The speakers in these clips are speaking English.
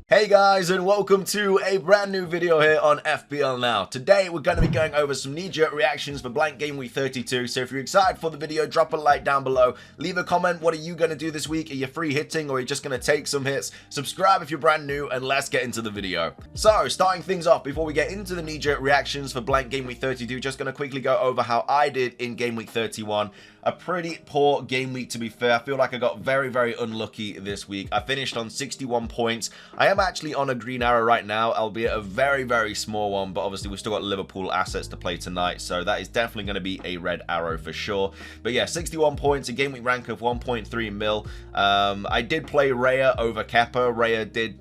Hey guys, and welcome to a brand new video here on FPL Now. Today we're going to be going over some knee-jerk reactions for Blank Gameweek 32. So if you're excited for the video, drop a like down below. Leave a comment. What are you going to do this week? Are you free hitting or are you just going to take some hits? Subscribe if you're brand new, and let's get into the video. So starting things off, before we get into the knee-jerk reactions for Blank Gameweek 32, just going to quickly go over how I did in Game Week 31. A pretty poor game week, to be fair. I feel like I got very unlucky this week. I finished on 61 points. I am actually on a green arrow right now, albeit a very small one, but obviously we've still got Liverpool assets to play tonight, so that is definitely going to be a red arrow for sure. But yeah, 61 points, a game week rank of 1.3 mil. I did play Raya over Kepa. Raya did,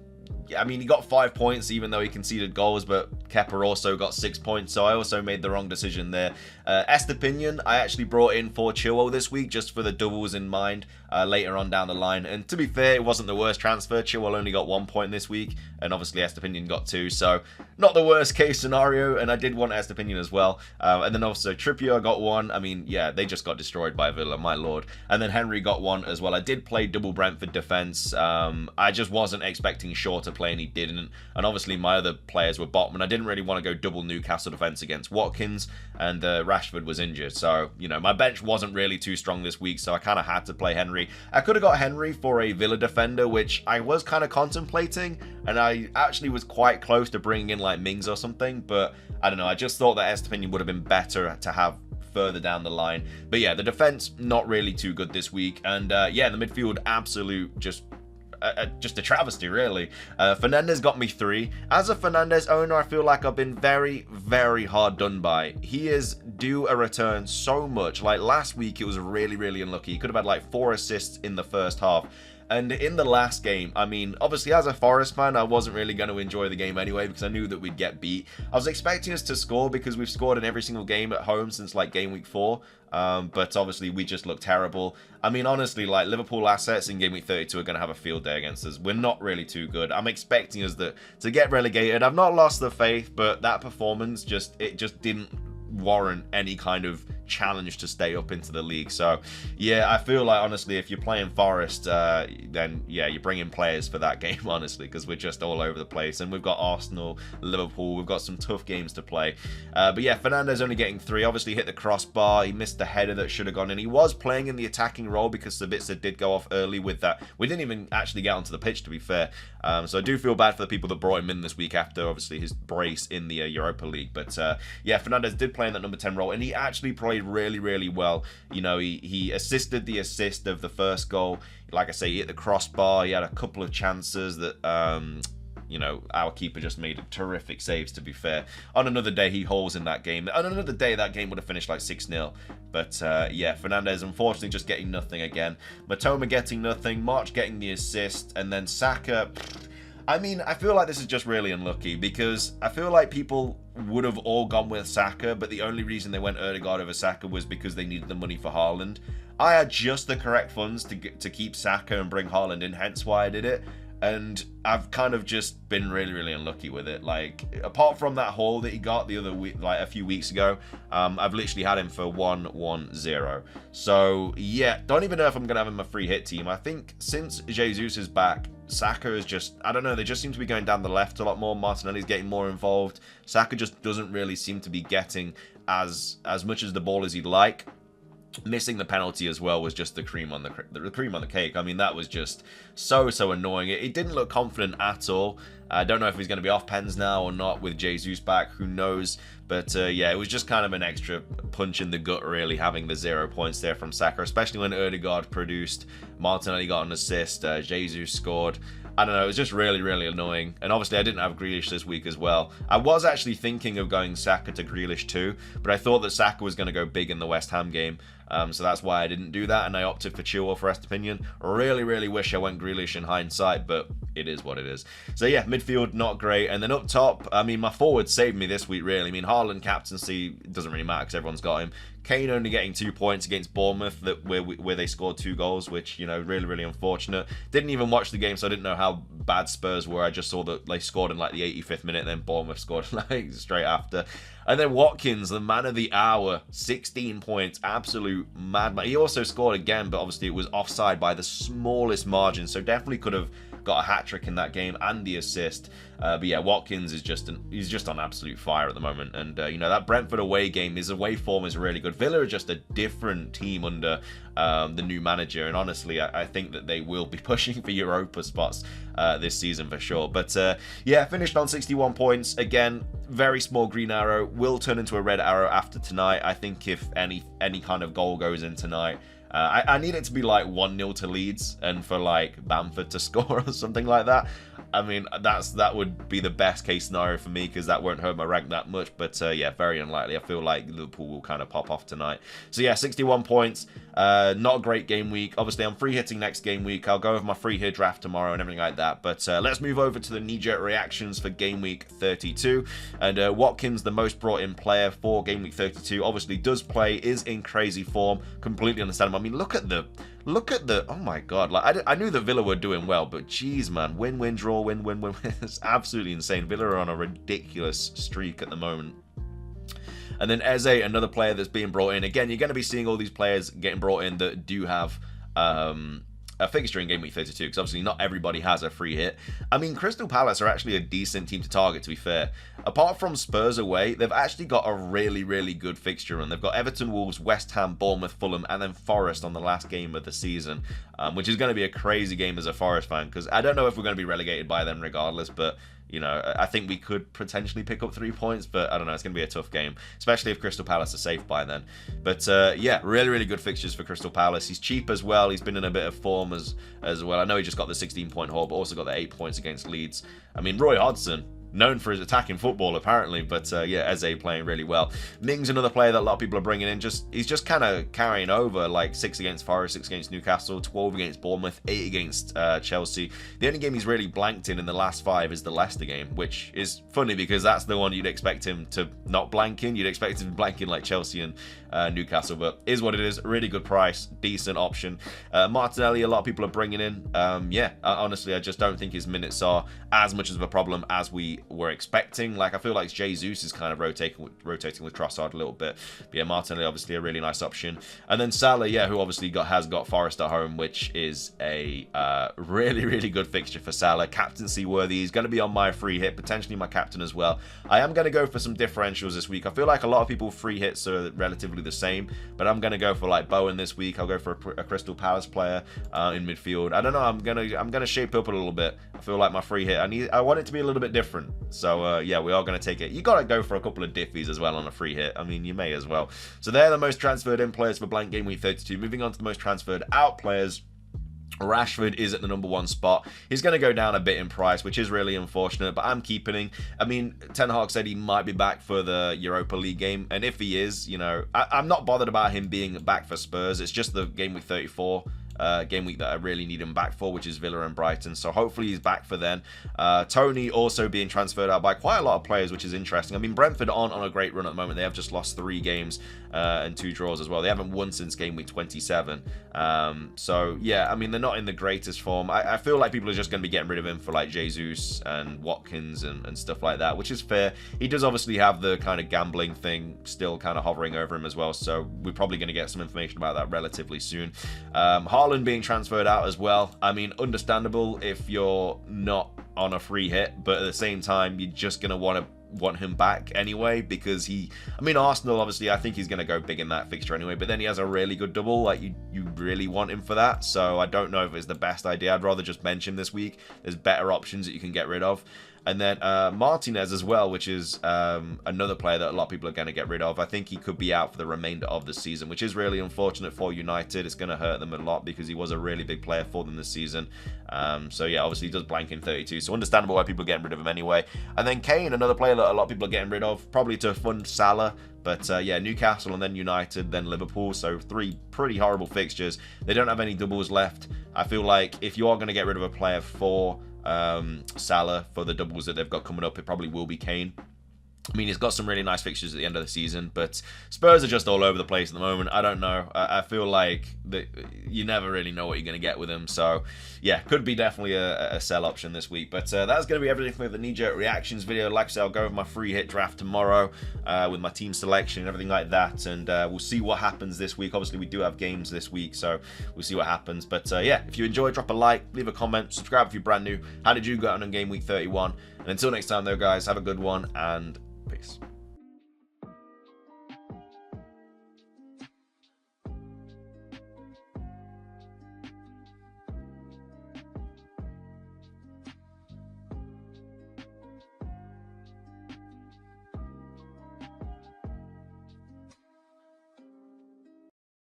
I mean, he got 5 points even though he conceded goals, but Kepa also got 6 points, so I also made the wrong decision there. Estepinian, I actually brought in for Chilwell this week just for the doubles in mind later on down the line. And to be fair, it wasn't the worst transfer. Chilwell only got 1 point this week, and obviously Estepinian got 2, so not the worst case scenario. And I did want Estepinian as well. And then also Trippier got 1. I mean, yeah, they just got destroyed by Villa, my lord. And then Henry got 1 as well. I did play double Brentford defense. I just wasn't expecting Shaw to play, and he didn't. And obviously my other players were bottom, and I didn't really want to go double Newcastle defense against Watkins, and Rashford was injured, so you know my bench wasn't really too strong this week, so I kind of had to play Henry. I could have got Henry for a Villa defender, which I was kind of contemplating, and I actually was quite close to bringing in like Mings or something, but I don't know, I just thought that Estepinian would have been better to have further down the line. But yeah, the defense not really too good this week, and yeah, the midfield absolute just a travesty, really. Fernandez got me 3. As a Fernandez owner, I feel like I've been very hard done by. He is due a return so much. Like last week, it was really unlucky. He could have had like 4 assists in the first half. And in the last game, I mean, obviously as a Forest fan, I wasn't really going to enjoy the game anyway because I knew that we'd get beat. I was expecting us to score because we've scored in every single game at home since like game week 4. But obviously we just look terrible. I mean, honestly, like Liverpool assets in game week 32 are going to have a field day against us. We're not really too good. I'm expecting us to get relegated. I've not lost the faith, but that performance just didn't warrant any kind of challenge to stay up into the league. So yeah, I feel like honestly if you're playing Forest, then yeah, you're bringing players for that game, honestly, because we're just all over the place, and we've got Arsenal, Liverpool, we've got some tough games to play. But yeah, Fernandez only getting 3. Obviously hit the crossbar, he missed the header that should have gone in. He was playing in the attacking role because Sabitzer did go off early with that. We didn't even actually get onto the pitch, to be fair. So I do feel bad for the people that brought him in this week after obviously his brace in the Europa League. But yeah, Fernandez did play in that number 10 role, and he actually played really well. You know, he assisted the assist of the first goal. Like I say, he hit the crossbar. He had a couple of chances that you know, our keeper just made terrific saves, to be fair. On another day, he holes in that game. On another day, that game would have finished like 6-0. But yeah, Fernandez unfortunately just getting nothing again. Matoma getting nothing. March getting the assist. And then Saka, I mean, I feel like this is just really unlucky because I feel like people would have all gone with Saka, but the only reason they went Ødegaard over Saka was because they needed the money for Haaland. I had just the correct funds to keep Saka and bring Haaland in, hence why I did it. And I've kind of just been really unlucky with it. Like, apart from that haul that he got the other week, like a few weeks ago, I've literally had him for 1-1-0. So yeah, don't even know if I'm gonna have him a free hit team. I think since Jesus is back, Saka is just, I don't know, they just seem to be going down the left a lot more. Martinelli's getting more involved. Saka just doesn't really seem to be getting as much as the ball as he'd like. Missing the penalty as well was just the cream on the cake. I mean, that was just so annoying. It didn't look confident at all. I don't know if he's going to be off pens now or not with Jesus back. Who knows? But yeah, it was just kind of an extra punch in the gut, really, having the 0 points there from Saka, especially when Ødegaard produced. Martinelli got an assist. Jesus scored. I don't know, it was just really annoying. And obviously I didn't have Grealish this week as well. I was actually thinking of going Saka to Grealish too, but I thought that Saka was going to go big in the West Ham game. So that's why I didn't do that, and I opted for Chilwell for Estepinian. Really wish I went Grealish in hindsight, but it is what it is. So yeah, midfield not great, and then up top, I mean, my forwards saved me this week, really. I mean, Haaland captaincy, it doesn't really matter because everyone's got him. Kane only getting 2 points against Bournemouth, where they scored 2 goals, which, you know, really unfortunate. Didn't even watch the game, so I didn't know how bad Spurs were. I just saw that they scored in like the 85th minute, and then Bournemouth scored like straight after. And then Watkins, the man of the hour, 16 points, absolute madman. He also scored again, but obviously it was offside by the smallest margin, so definitely could have got a hat-trick in that game and the assist. But yeah, Watkins is he's just on absolute fire at the moment. And you know, that Brentford away game, his away form is really good. Villa are just a different team under the new manager, and honestly, I think that they will be pushing for Europa spots this season for sure. But yeah, finished on 61 points. Again, very small green arrow, will turn into a red arrow after tonight. I think if any kind of goal goes in tonight, I need it to be like 1-0 to Leeds and for like Bamford to score or something like that. I mean, that would be the best case scenario for me, because that won't hurt my rank that much. But yeah, very unlikely. I feel like Liverpool will kind of pop off tonight. So yeah, 61 points. Not a great game week. Obviously, I'm free hitting next game week. I'll go with my free hit draft tomorrow and everything like that. But let's move over to the knee-jerk reactions for game week 32. And Watkins, the most brought in player for game week 32, obviously does play, is in crazy form. Completely understandable. I mean, look at the, oh my god, like I knew that Villa were doing well, but geez, man, win, draw, win. It's absolutely insane. Villa are on a ridiculous streak at the moment. And then Eze, another player that's being brought in. Again, you're going to be seeing all these players getting brought in that do have a fixture in game week 32, because obviously not everybody has a free hit. I mean, Crystal Palace are actually a decent team to target, to be fair. Apart from Spurs away, they've actually got a really, really good fixture run. They've got Everton, Wolves, West Ham, Bournemouth, Fulham, and then Forest on the last game of the season, which is going to be a crazy game as a Forest fan, because I don't know if we're going to be relegated by them regardless, but you know, I think we could potentially pick up 3 points, but I don't know, it's going to be a tough game, especially if Crystal Palace are safe by then. But yeah, really, really good fixtures for Crystal Palace. He's cheap as well. He's been in a bit of form as well. I know he just got the 16-point haul, but also got the 8 points against Leeds. I mean, Roy Hodgson, known for his attacking football apparently, but yeah, Eze playing really well. Ming's another player that a lot of people are bringing in. He's just kind of carrying over, like 6 against Forest, 6 against Newcastle, 12 against Bournemouth, 8 against Chelsea. The only game he's really blanked in the last 5 is the Leicester game, which is funny because that's the one you'd expect him to not blank in. You'd expect him to blank in like Chelsea and Newcastle, but is what it is. Really good price, decent option. Martinelli, a lot of people are bringing in. Yeah, honestly, I just don't think his minutes are as much of a problem as we were expecting. Like, I feel like Jesus is kind of rotating with Trossard a little bit. But yeah, Martinelli obviously a really nice option. And then Salah, yeah, who obviously has got Forest at home, which is a really, really good fixture for Salah. Captaincy worthy. He's going to be on my free hit, potentially my captain as well. I am going to go for some differentials this week. I feel like a lot of people free hits are relatively the same, but I'm going to go for like Bowen this week. I'll go for a Crystal Palace player in midfield. I don't know. I'm gonna shape up a little bit. I feel like my free hit, I want it to be a little bit different. So yeah, we are going to take it. You got to go for a couple of diffies as well on a free hit. I mean, you may as well. So they're the most transferred in players for Blank Game Week 32. Moving on to the most transferred out players. Rashford is at the #1 spot. He's going to go down a bit in price, which is really unfortunate, but I'm keeping him. I mean, Ten Hag said he might be back for the Europa League game, and if he is, you know, I'm not bothered about him being back for Spurs. It's just the game week 34 game week that I really need him back for, which is Villa and Brighton. So hopefully he's back for then. Tony also being transferred out by quite a lot of players, which is interesting. I mean, Brentford aren't on a great run at the moment. They have just lost 3 games and 2 draws as well. They haven't won since game week 27. So yeah, I mean, they're not in the greatest form. I feel like people are just going to be getting rid of him for like Jesus and Watkins and stuff like that, which is fair. He does obviously have the kind of gambling thing still kind of hovering over him as well, so we're probably going to get some information about that relatively soon. Haaland being transferred out as well. I mean, understandable if you're not on a free hit, but at the same time, you're just going to want him back anyway, because I mean, Arsenal, obviously, I think he's going to go big in that fixture anyway, but then he has a really good double. Like, you really want him for that, so I don't know if it's the best idea. I'd rather just bench him this week. There's better options that you can get rid of. And then Martinez as well, which is another player that a lot of people are going to get rid of. I think he could be out for the remainder of the season, which is really unfortunate for United. It's going to hurt them a lot because he was a really big player for them this season. So yeah, obviously he does blank in 32, so understandable why people are getting rid of him anyway. And then Kane, another player that a lot of people are getting rid of, probably to fund Salah. But yeah, Newcastle and then United, then Liverpool. So 3 pretty horrible fixtures. They don't have any doubles left. I feel like if you are going to get rid of a player for Salah for the doubles that they've got coming up, it probably will be Kane. I mean, he's got some really nice fixtures at the end of the season, but Spurs are just all over the place at the moment. I don't know. I feel like that you never really know what you're going to get with him. So, yeah, could be definitely a sell option this week. But that's going to be everything for the knee-jerk reactions video. Like I said, I'll go over my free hit draft tomorrow with my team selection and everything like that. And we'll see what happens this week. Obviously, we do have games this week, so we'll see what happens. But, yeah, if you enjoyed, drop a like, leave a comment, subscribe if you're brand new. How did you get on game week 31? And until next time, though, guys, have a good one, and peace.